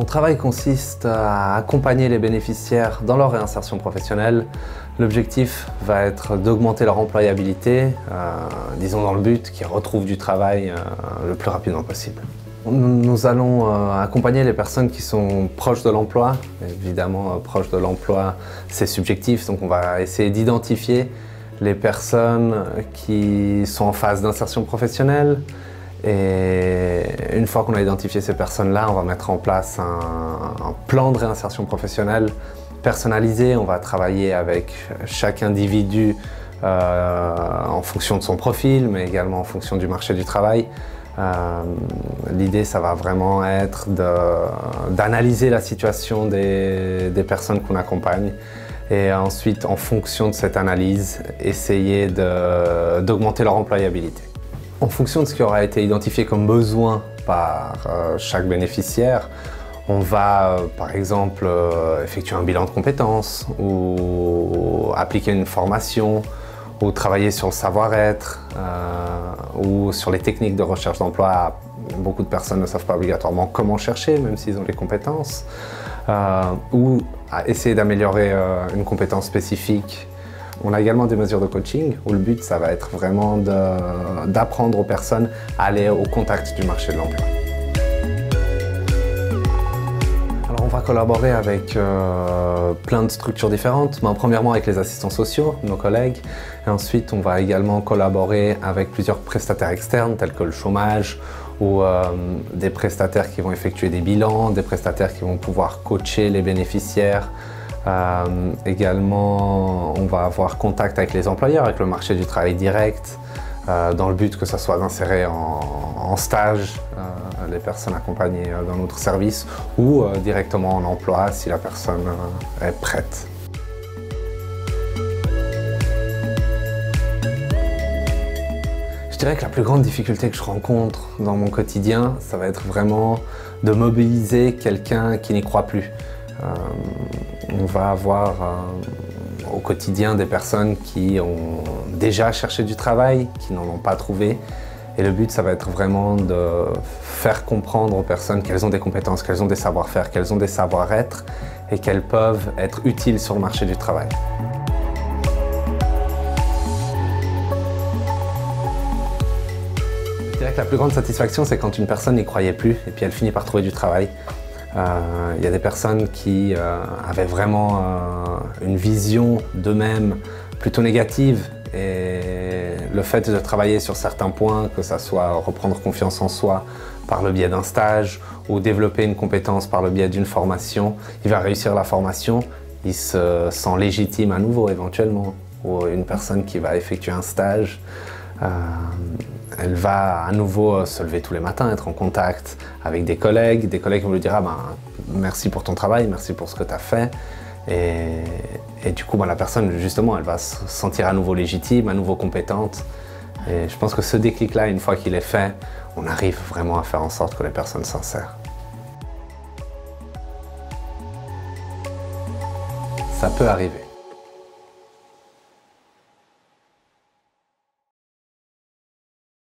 travail consiste à accompagner les bénéficiaires dans leur réinsertion professionnelle. L'objectif va être d'augmenter leur employabilité, disons dans le but qu'ils retrouvent du travail le plus rapidement possible. Nous allons accompagner les personnes qui sont proches de l'emploi. Évidemment, proches de l'emploi, c'est subjectif, donc on va essayer d'identifier les personnes qui sont en phase d'insertion professionnelle. Et une fois qu'on a identifié ces personnes-là, on va mettre en place un plan de réinsertion professionnelle personnalisé. On va travailler avec chaque individu en fonction de son profil, mais également en fonction du marché du travail. L'idée, ça va vraiment être d'analyser la situation des personnes qu'on accompagne et ensuite, en fonction de cette analyse, essayer d'augmenter leur employabilité. En fonction de ce qui aura été identifié comme besoin par chaque bénéficiaire, on va par exemple effectuer un bilan de compétences ou appliquer une formation ou travailler sur le savoir-être ou sur les techniques de recherche d'emploi. Beaucoup de personnes ne savent pas obligatoirement comment chercher, même s'ils ont les compétences, ou essayer d'améliorer une compétence spécifique. On a également des mesures de coaching où le but, ça va être vraiment d'apprendre aux personnes à aller au contact du marché de l'emploi. Alors on va collaborer avec plein de structures différentes. Premièrement avec les assistants sociaux, nos collègues. Et ensuite, on va également collaborer avec plusieurs prestataires externes tels que le chômage ou des prestataires qui vont effectuer des bilans, des prestataires qui vont pouvoir coacher les bénéficiaires. Également, on va avoir contact avec les employeurs, avec le marché du travail direct, dans le but que ce soit d'insérer en stage les personnes accompagnées dans notre service ou directement en emploi si la personne est prête. Je dirais que la plus grande difficulté que je rencontre dans mon quotidien, ça va être vraiment de mobiliser quelqu'un qui n'y croit plus. On va avoir au quotidien des personnes qui ont déjà cherché du travail, qui n'en ont pas trouvé. Et le but, ça va être vraiment de faire comprendre aux personnes qu'elles ont des compétences, qu'elles ont des savoir-faire, qu'elles ont des savoir-être et qu'elles peuvent être utiles sur le marché du travail. Je dirais que la plus grande satisfaction, c'est quand une personne n'y croyait plus et puis elle finit par trouver du travail. Il y a des personnes qui avaient vraiment une vision d'eux-mêmes plutôt négative et le fait de travailler sur certains points, que ça soit reprendre confiance en soi par le biais d'un stage ou développer une compétence par le biais d'une formation, il va réussir la formation, il se sent légitime à nouveau éventuellement. Ou une personne qui va effectuer un stage, elle va à nouveau se lever tous les matins, être en contact avec des collègues vont lui dire « Ah ben, merci pour ton travail, merci pour ce que tu as fait ». Et du coup, la personne, justement, elle va se sentir à nouveau légitime, à nouveau compétente. Et je pense que ce déclic-là, une fois qu'il est fait, on arrive vraiment à faire en sorte que les personnes s'insèrent. Ça peut arriver.